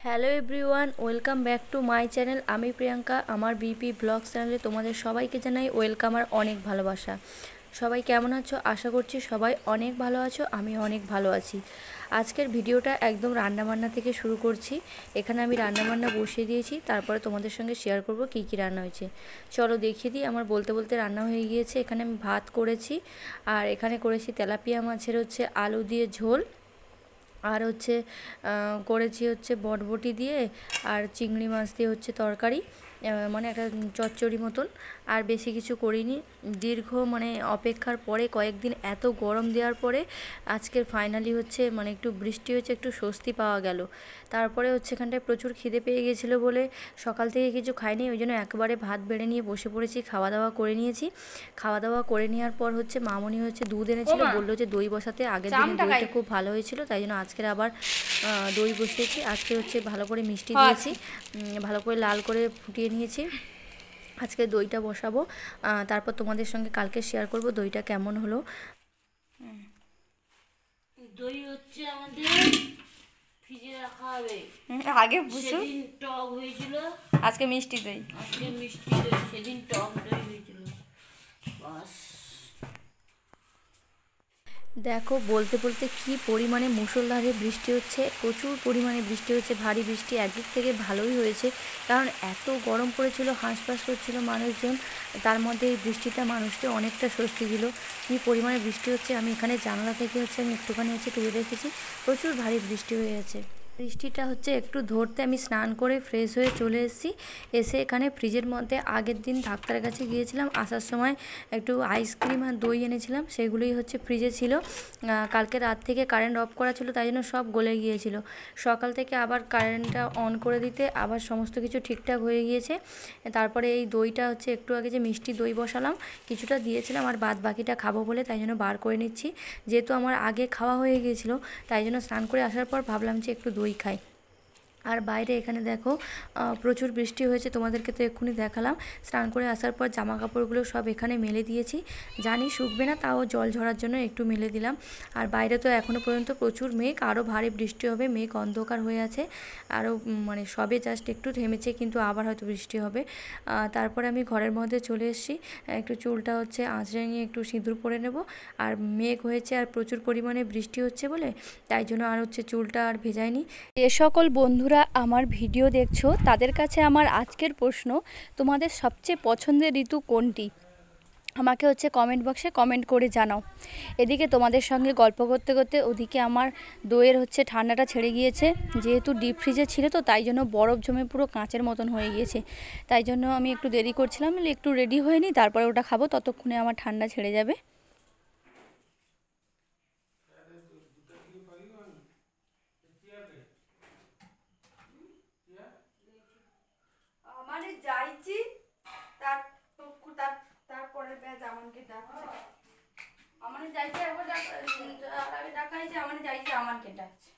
Hello everyone, welcome back to my channel. আমি প্রিয়াঙ্কা। আমার BP blogs চ্যানেলে তোমাদের সবাইকে জানাই ওয়েলকাম আর অনেক ভালোবাসা। সবাই কেমন আছো? আশা করছি সবাই অনেক ভালো আছো। আমি অনেক ভালো আছি। আজকের ভিডিওটা একদম রান্নাবান্না থেকে শুরু করছি। এখানে আমি রান্নাবান্না বসিয়ে দিয়েছি, তারপরে তোমাদের সঙ্গে শেয়ার করব কী কী রান্না হয়েছে। চলো দেখিয়ে দিই। আমার বলতে বলতে রান্না হয়ে গিয়েছে। এখানে আমি ভাত করেছি, আর এখানে করেছি তেলাপিয়া মাছের আলু দিয়ে ঝোল, আর করেছি বটবটি দিয়ে আর চিংড়ি মাছ দিয়ে তরকারি, মানে একটা চচ্চড়ি মতন। আর বেশি কিছু করিনি। দীর্ঘ অপেক্ষার পরে কয়েকদিন এত গরম দেওয়ার পরে আজকের ফাইনালি একটু বৃষ্টি হয়েছে, একটু স্বস্তি পাওয়া গেল। তারপরে এখানটায় প্রচুর খিদে পেয়ে গেছিলো বলে সকাল থেকে কিছু খাইনি, ওই জন্য একবারে ভাত বেড়ে নিয়ে বসে পড়েছি। খাওয়া দাওয়া করে নিয়েছি। খাওয়া দাওয়া করে নেওয়ার পর মামনি দুধ এনেছিল, বললো যে দই বসাতে। আগের দিনে দইটা খুব ভালো হয়েছিল, তাই জন্য আজকের আবার দই বসিয়েছি। আজকে ভালো করে মিষ্টি দিয়েছি, ভালো করে লাল করে ফুটিয়ে নিয়েছি। আজকে দইটা বসাবো, তারপর তোমাদের সঙ্গে কালকে শেয়ার করব দইটা কেমন হলো। দই আমাদের ফ্রিজে রাখা হবে। আগে বুঝো, টক হয়েছিল, আজকে মিষ্টি দই। আজকে মিষ্টি দই, সেদিন টক দই হয়েছিল। বাস দেখো, বলতে বলতে কি পরিমাণে মুষলধারে বৃষ্টি হচ্ছে, প্রচুর পরিমাণে বৃষ্টি হচ্ছে, ভারী বৃষ্টি। একদিক থেকে ভালোই হয়েছে, কারণ এত গরম পড়েছিল, হাঁসফাঁস করছিল মানুষজন। তার মধ্যে এই বৃষ্টিটা মানুষকে অনেকটা স্বস্তি দিল। কী পরিমাণে বৃষ্টি হচ্ছে, আমি এখানে জানলা থেকে আমি একটুখানি তুলে রেখেছি। প্রচুর ভারী বৃষ্টি হয়ে গেছে। বৃষ্টিটা একটু ধরতে আমি স্নান করে ফ্রেশ হয়ে চলে এসেছি। এসে এখানে ফ্রিজের মধ্যে আগের দিন ডাক্তারের কাছে গিয়েছিলাম, আসার সময় একটু আইসক্রিম আর দই এনেছিলাম, সেগুলোই ফ্রিজে ছিল। কালকে রাত থেকে কারেন্ট অফ করা ছিল, তাই জন্য সব গলে গিয়েছিল। সকাল থেকে আবার কারেন্টটা অন করে দিতে আবার সমস্ত কিছু ঠিকঠাক হয়ে গিয়েছে। তারপরে এই দইটা একটু আগে যে মিষ্টি দই বসালাম, কিছুটা দিয়েছিলাম আর বাদ বাকিটা খাবো বলে তাই জন্য বার করে নিচ্ছি। যেহেতু আমার আগে খাওয়া হয়ে গিয়েছিলো, তাই জন্য স্নান করে আসার পর ভাবলাম যে একটু দই খাই। আর বাইরে এখানে দেখো প্রচুর বৃষ্টি হয়েছে, তোমাদেরকে তো এক্ষুনি দেখালাম। স্নান করে আসার পর জামা কাপড়গুলো সব এখানে মেলে দিয়েছি। জানি শুকবে না, তাও জল ঝরার জন্য একটু মেলে দিলাম। আর বাইরে তো এখনও পর্যন্ত প্রচুর মেঘ, আরও ভারী বৃষ্টি হবে, মেঘ অন্ধকার হয়ে আছে। আরও সবে জাস্ট একটু থেমেছে, কিন্তু আবার হয়তো বৃষ্টি হবে। তারপরে আমি ঘরের মধ্যে চলে এসেছি। একটু চুলটা আঁচড়ে নিয়ে একটু সিঁদুর পরে নেব। আর মেঘ হয়েছে আর প্রচুর পরিমাণে বৃষ্টি হচ্ছে বলে তাই জন্য আর চুলটা আর ভেজাইনি। যে সকল বন্ধুরা আমার ভিডিও দেখছো, তাদের কাছে আমার আজকের প্রশ্ন, তোমাদের সবচেয়ে পছন্দের ঋতু কোনটি? আমাকে কমেন্ট বক্সে কমেন্ট করে জানাও। এদিকে তোমাদের সঙ্গে গল্প করতে করতে ওদিকে আমার দইয়ের ঠান্ডাটা ছেড়ে গিয়েছে। যেহেতু ডিপ ফ্রিজে ছিল, তো তাই জন্য বরফ জমে পুরো কাঁচের মতন হয়ে গিয়েছে। তাই জন্য আমি একটু দেরি করছিলাম, একটু রেডি হয়ে নিই, তারপরে ওটা খাবো, ততক্ষণে আমার ঠান্ডা ছেড়ে যাবে। মানে যাইছি তারপরে আমাকে ডাকছে, আমার যাইছে একবার ডাকাইছে, আমার যাইছে আমাকে ডাকছে।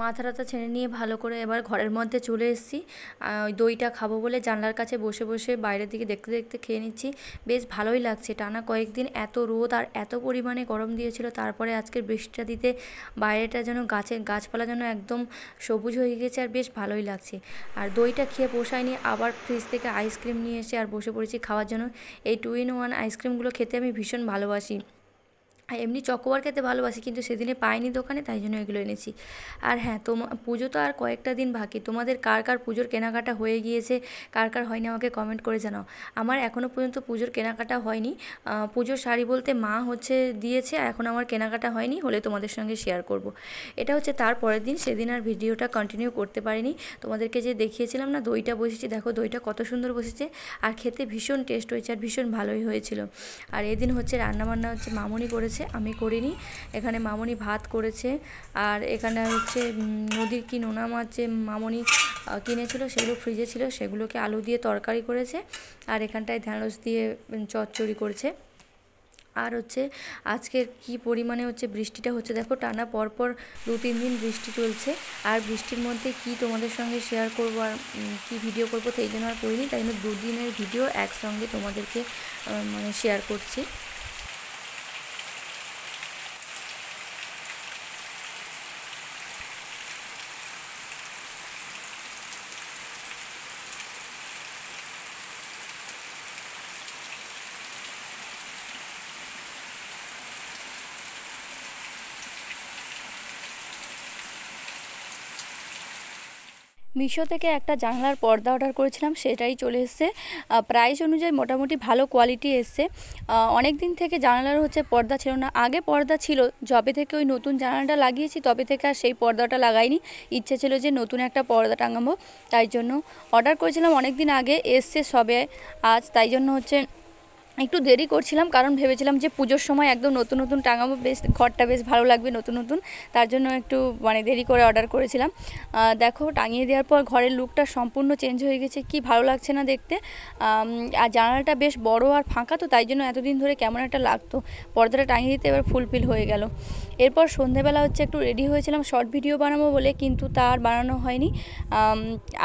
মাথা টাথা ছেড়ে নিয়ে ভালো করে এবার ঘরের মধ্যে চলে এসেছি। ওই দইটা খাবো বলে জানলার কাছে বসে বসে বাইরের দিকে দেখতে দেখতে খেয়ে নিচ্ছি। বেশ ভালোই লাগছে। টানা কয়েকদিন এত রোদ আর এত পরিমাণে গরম দিয়েছিল, তারপরে আজকের বৃষ্টিটা দিতে বাইরেটা যেন গাছপালা যেন একদম সবুজ হয়ে গেছে, আর বেশ ভালোই লাগছে। আর দইটা খেয়ে পোষায়নি, আবার ফ্রিজ থেকে আইসক্রিম নিয়ে এসে আর বসে পড়েছি খাওয়ার জন্য। এই 2-in-1 আইসক্রিমগুলো খেতে আমি ভীষণ ভালোবাসি। এমনি চকোবার খেতে ভালোবাসি, কিন্তু সেদিনে পাইনি দোকানে, তাই জন্য এগুলো এনেছি। আর হ্যাঁ, পুজো তো আর কয়েকটা দিন বাকি। তোমাদের কার কার পুজোর কেনাকাটা হয়ে গিয়েছে, কার কার হয়নি, আমাকে কমেন্ট করে জানাও। আমার এখনও পর্যন্ত পুজোর কেনাকাটা হয়নি। পুজোর শাড়ি বলতে মা দিয়েছে, এখন আমার কেনাকাটা হয়নি, হলে তোমাদের সঙ্গে শেয়ার করব। এটা তার পরের দিন, সেদিন আর ভিডিওটা কন্টিনিউ করতে পারিনি। তোমাদেরকে যে দেখিয়েছিলাম না দইটা বসেছি, দেখো দইটা কত সুন্দর বসেছে, আর খেতে ভীষণ টেস্ট হয়েছে, আর ভীষণ ভালোই হয়েছিল। আর এদিন রান্নাবান্না মামনি করেছে, আমি করিনি। এখানে মামনি ভাত করেছে, আর এখানে নদীর কি নোনা মাছ যে মামনি কিনেছিল, সেগুলো ফ্রিজে ছিল, সেগুলোকে আলু দিয়ে তরকারি করেছে। আর এখানটায় ঢ্যাঁড়স দিয়ে চচ্চড়ি করেছে। আর হচ্ছে আজকের কি পরিমাণে হচ্ছে বৃষ্টিটা হচ্ছে দেখো, টানা পরপর 2-3 দিন বৃষ্টি চলছে। আর বৃষ্টির মধ্যে কি তোমাদের সঙ্গে শেয়ার করবো আর কি ভিডিও করবো সেই জন্য আর করিনি, তাই জন্য 2 দিনের ভিডিও একসঙ্গে তোমাদেরকে মানে শেয়ার করছি। মিশো থেকে একটা জানলার পর্দা অর্ডার করেছিলাম, সেটাই চলে এসেছে। প্রাইস অনুযায়ী মোটামুটি ভালো কোয়ালিটি এসছে। অনেক দিন থেকে জানালার হচ্ছে পর্দা ছিল না, আগে পর্দা ছিল, যবে থেকে ওই নতুন জানালাটা লাগিয়েছি তবে থেকে আর সেই পর্দাটা লাগাইনি। ইচ্ছে ছিল যে নতুন একটা পর্দা টাঙাবো, তাই জন্য অর্ডার করেছিলাম অনেক দিন আগে, এসছে সবে আজ। তাই জন্য হচ্ছে একটু দেরি করছিলাম, কারণ ভেবেছিলাম যে পুজোর সময় একদম নতুন নতুন টাঙাবো, বেশ ঘরটা বেশ ভালো লাগবে নতুন নতুন, তার জন্য একটু মানে দেরি করে অর্ডার করেছিলাম। দেখো টাঙিয়ে দেওয়ার পর ঘরের লুকটা সম্পূর্ণ চেঞ্জ হয়ে গেছে, কি ভালো লাগছে না দেখতে। আর জানালাটা বেশ বড় আর ফাঁকা, তো তাই জন্য এতদিন ধরে কেমন একটা লাগতো। পর্দাটা টাঙিয়ে দিতে এবার ফুলফিল হয়ে গেল। এরপর সন্ধেবেলা হচ্ছে একটু রেডি হয়েছিলাম শর্ট ভিডিও বানাবো বলে, কিন্তু তার বানানো হয়নি।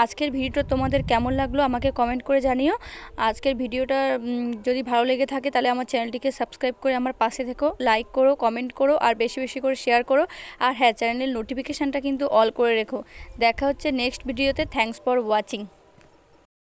আজকের ভিডিওটা তোমাদের কেমন লাগলো আমাকে কমেন্ট করে জানিও। আজকের ভিডিওটা যদি ভালো লেগে থাকে তাহলে আমার চ্যানেলটিকে সাবস্ক্রাইব করে আমার পাশে থেকো, লাইক করো, কমেন্ট করো আর বেশি বেশি করে শেয়ার করো। আর হ্যাঁ, চ্যানেলের নোটিফিকেশানটা কিন্তু অল করে রেখো। দেখা হচ্ছে নেক্সট ভিডিওতে। Thanks for watching.